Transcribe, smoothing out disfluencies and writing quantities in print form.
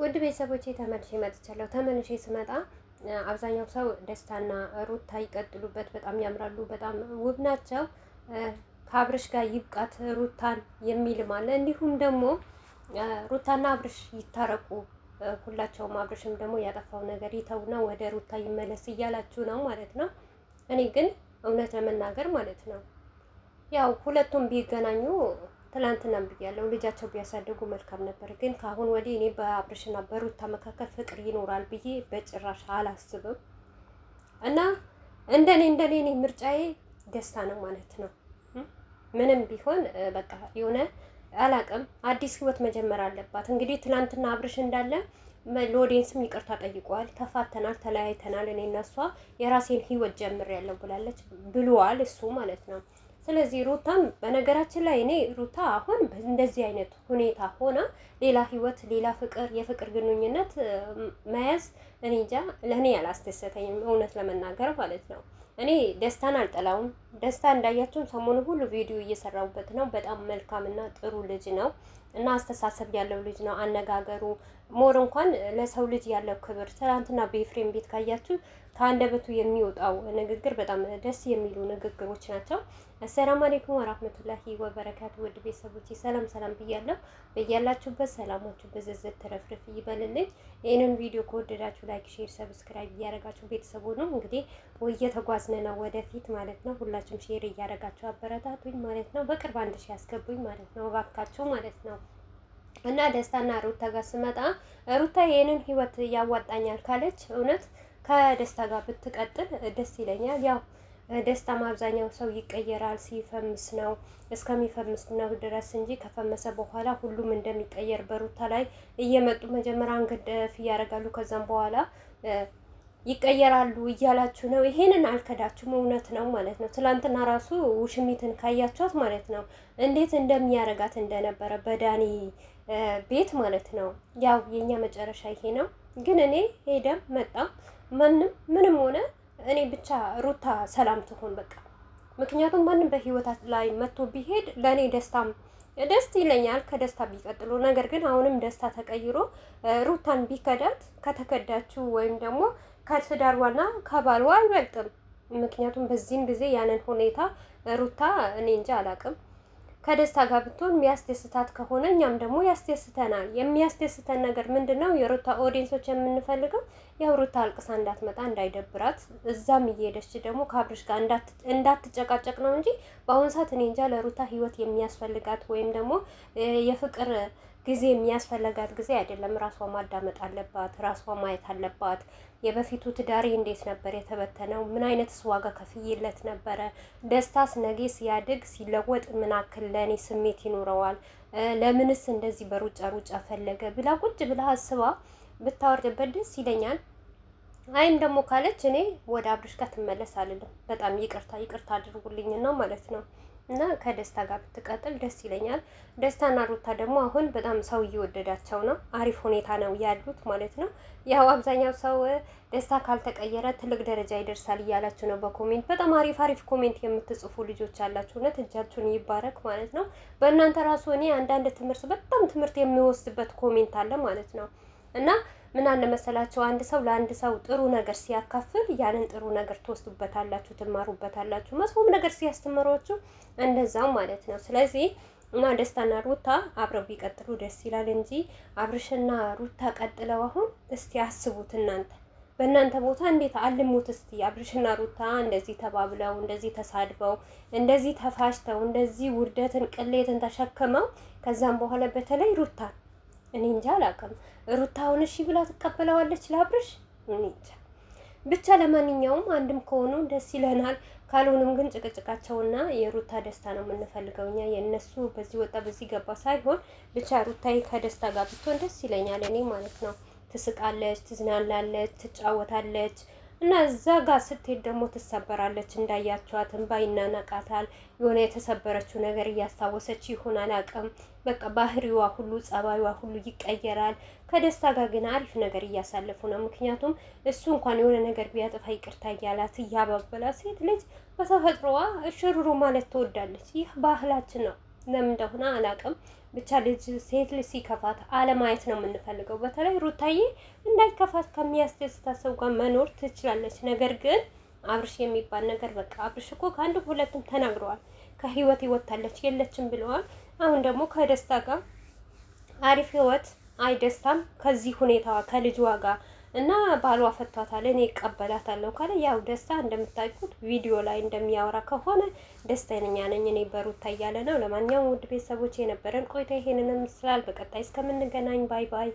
ውድ ቤተሰቦቼ ተመልሼ መጥቻለሁ። ተመልሼ ስመጣ አብዛኛው ሰው ደስታና ሩታ ይቀጥሉበት፣ በጣም ያምራሉ፣ በጣም ውብ ናቸው፣ ከአብርሽ ጋር ይብቃት ሩታን የሚልም አለ። እንዲሁም ደግሞ ሩታና አብርሽ ይታረቁ፣ ሁላቸውም አብርሽም ደግሞ ያጠፋው ነገር ይተውና ወደ ሩታ ይመለስ እያላችሁ ነው ማለት ነው። እኔ ግን እውነት ለመናገር ማለት ነው ያው ሁለቱም ቢገናኙ ትላንትና ብያለሁ፣ ልጃቸው ቢያሳድጉ መልካም ነበር። ግን ከአሁን ወዲህ እኔ በአብርሽና በሩታ መካከል ፍቅር ይኖራል ብዬ በጭራሽ አላስብም። እና እንደኔ እኔ ምርጫዬ ደስታ ነው ማለት ነው። ምንም ቢሆን በቃ የሆነ አላቅም፣ አዲስ ህይወት መጀመር አለባት። እንግዲህ ትላንትና አብርሽ እንዳለ ለኦዲየንስም ይቅርታ ጠይቋል። ተፋተናል፣ ተለያይተናል፣ እኔ እና እሷ የራሴን ህይወት ጀምሬያለሁ ብሏል እሱ ማለት ነው። ስለዚህ ሩታም በነገራችን ላይ እኔ ሩታ አሁን እንደዚህ አይነት ሁኔታ ሆና ሌላ ህይወት፣ ሌላ ፍቅር፣ የፍቅር ግንኙነት መያዝ እኔ እንጃ፣ ለእኔ ያላስደሰተኝም እውነት ለመናገር ማለት ነው። እኔ ደስታን አልጠላውም። ደስታ እንዳያችሁም ሰሞኑ ሁሉ ቪዲዮ እየሰራሁበት ነው። በጣም መልካምና ጥሩ ልጅ ነው እና አስተሳሰብ ያለው ልጅ ነው። አነጋገሩ ሞር እንኳን ለሰው ልጅ ያለው ክብር፣ ትናንትና በኤፍሬም ቤት ካያችሁ ከአንደበቱ የሚወጣው ንግግር በጣም ደስ የሚሉ ንግግሮች ናቸው። አሰላሙ አለይኩም ወራህመቱላሂ ወበረካቱ። ውድ ቤተሰቦቼ ሰላም ሰላም ብያለሁ። በያላችሁበት ሰላማችሁ በዝዝት ተረፍርፍ ይበልልኝ። ይህንን ቪዲዮ ከወደዳችሁ ላይክ፣ ሼር፣ ሰብስክራይብ እያደረጋችሁ ቤተሰቡ ነው እንግዲህ እየተጓዝን ነው ወደፊት ማለት ነው። ሁላችሁም ሼር እያደረጋችሁ አበረታቱኝ ማለት ነው። በቅርብ 1000 ያስገቡኝ ማለት ነው እባካችሁ ማለት ነው። እና ደስታና ሩታ ጋር ስመጣ ሩታ ይህንን ህይወት ያዋጣኛል ካለች እውነት ከደስታ ጋር ብትቀጥል ደስ ይለኛል። ያው ደስታም አብዛኛው ሰው ይቀየራል ሲፈምስ ነው እስከሚፈምስ ነው ድረስ እንጂ ከፈመሰ በኋላ ሁሉም እንደሚቀየር በሩታ ላይ እየመጡ መጀመሪያ አንገደፍ እያደረጋሉ ከዛም በኋላ ይቀየራሉ እያላችሁ ነው። ይሄንን አልከዳችሁም፣ እውነት ነው ማለት ነው። ትላንትና ራሱ ውሽሚትን ካያችኋት ማለት ነው እንዴት እንደሚያረጋት እንደነበረ በዳኒ ቤት ማለት ነው። ያው የኛ መጨረሻ ይሄ ነው። ግን እኔ ሄደም መጣ ምንም ሆነ እኔ ብቻ ሩታ ሰላም ትሆን በቃ። ምክንያቱም ማንም በህይወታት ላይ መጥቶ ቢሄድ ለእኔ ደስ ይለኛል ከደስታ ቢቀጥሉ። ነገር ግን አሁንም ደስታ ተቀይሮ ሩታን ቢከዳት ከተከዳችው ወይም ደግሞ ከትዳርዋና ከባልዋ አይበልጥም። ምክንያቱም በዚህም ጊዜ ያንን ሁኔታ ሩታ እኔ እንጃ አላቅም ከደስታ ጋር ብትሆን የሚያስደስታት ከሆነ እኛም ደግሞ ያስደስተናል። የሚያስደስተን ነገር ምንድን ነው? የሩታ ኦዲየንሶች የምንፈልገው ያው ሩታ አልቅሳ እንዳትመጣ እንዳይደብራት፣ እዛም እየሄደች ደግሞ ከአብርሽ ጋር እንዳትጨቃጨቅ ነው እንጂ በአሁኑ ሰዓት እኔ እንጃ ለሩታ ህይወት የሚያስፈልጋት ወይም ደግሞ የፍቅር ጊዜ የሚያስፈልጋት ጊዜ አይደለም። ራሷ ማዳመጥ አለባት፣ ራሷ ማየት አለባት። የበፊቱ ትዳሬ እንዴት ነበር የተበተነው? ምን አይነትስ ዋጋ ከፍዬለት ነበረ? ደስታስ ነገ ሲያድግ ሲለወጥ ምን አክል ለእኔ ስሜት ይኖረዋል? ለምንስ እንደዚህ በሩጫ ፈለገ ብላ ቁጭ ብላ አስባ ብታወርድበት ደስ ይለኛል። አይም ደግሞ ካለች እኔ ወደ አብርሽ ጋር ትመለስ አልልም። በጣም ይቅርታ አድርጉልኝ ነው ማለት ነው። እና ከደስታ ጋር ብትቀጥል ደስ ይለኛል። ደስታና ሩታ ደግሞ አሁን በጣም ሰው እየወደዳቸው ነው። አሪፍ ሁኔታ ነው ያሉት ማለት ነው። ያው አብዛኛው ሰው ደስታ ካልተቀየረ ትልቅ ደረጃ ይደርሳል እያላችሁ ነው በኮሜንት። በጣም አሪፍ ኮሜንት የምትጽፉ ልጆች አላችሁ። እውነት እጃችሁን ይባረክ ማለት ነው። በእናንተ ራሱ እኔ አንዳንድ በጣም ትምህርት የሚወስድበት ኮሜንት አለ ማለት ነው። እና ምን አለ መሰላችሁ፣ አንድ ሰው ለአንድ ሰው ጥሩ ነገር ሲያካፍል ያንን ጥሩ ነገር ትወስዱበታላችሁ፣ ትማሩበታላችሁ። መጥፎም ነገር ሲያስተምሯችሁ እንደዛው ማለት ነው። ስለዚህ እና ደስታና ሩታ አብረው ቢቀጥሉ ደስ ይላል እንጂ አብርሽና ሩታ ቀጥለው አሁን እስቲ አስቡት እናንተ በእናንተ ቦታ እንዴት አልሙት እስቲ። አብርሽና ሩታ እንደዚህ ተባብለው እንደዚህ ተሳድበው እንደዚህ ተፋሽተው እንደዚህ ውርደትን ቅሌትን ተሸክመው ከዛም በኋላ በተለይ ሩታ እኔ እንጃ አላውቅም። ሩታውን እሺ ብላ ትቀበለዋለች ለአብርሽ? እኔ እንጃ ብቻ። ለማንኛውም አንድም ከሆኑ ደስ ይለናል፣ ካልሆኑም ግን ጭቅጭቃቸውና የሩታ ደስታ ነው የምንፈልገው እኛ። የእነሱ በዚህ ወጣ በዚህ ገባ ሳይሆን ብቻ ሩታዬ ከደስታ ጋር ብትሆን ደስ ይለኛል እኔ ማለት ነው። ትስቃለች፣ ትዝናናለች፣ ትጫወታለች እና እዛ ጋር ስትሄድ ደግሞ ትሰበራለች። እንዳያቸዋት እንባ ይናነቃታል። የሆነ የተሰበረችው ነገር እያስታወሰች ይሆናል አቅም በቃ ባህሪዋ ሁሉ ጸባይዋ ሁሉ ይቀየራል። ከደስታ ጋር ግን አሪፍ ነገር እያሳለፉ ነው። ምክንያቱም እሱ እንኳን የሆነ ነገር ቢያጠፋ ይቅርታ እያላት እያባበላ፣ ሴት ልጅ በተፈጥሮዋ እሽሩሩ ማለት ትወዳለች። ይህ ባህላችን ነው። ለምን እንደሆነ አላውቅም። ብቻ ልጅ ሴት ልጅ ሲከፋት አለማየት ነው የምንፈልገው። በተለይ ሩታዬ እንዳይከፋት ከሚያስደስታት ሰው ጋር መኖር ትችላለች። ነገር ግን አብርሽ የሚባል ነገር በቃ አብርሽ እኮ ከአንድ ሁለትም ተናግረዋል። ከህይወት ይወጣለች የለችም ብለዋል። አሁን ደግሞ ከደስታ ጋር አሪፍ ህይወት አይ ደስታም ከዚህ ሁኔታዋ ከልጅዋ ጋር እና ባሏ ፈቷታል እኔ እቀበላታለሁ ካለ ያው ደስታ እንደምታውቁት ቪዲዮ ላይ እንደሚያወራ ከሆነ ደስተኛ ነኝ እኔ በሩታ እያለ ነው። ለማንኛውም ውድ ቤተሰቦች የነበረን ቆይታ ይሄንን ይመስላል። በቀጣይ እስከምንገናኝ ባይ ባይ።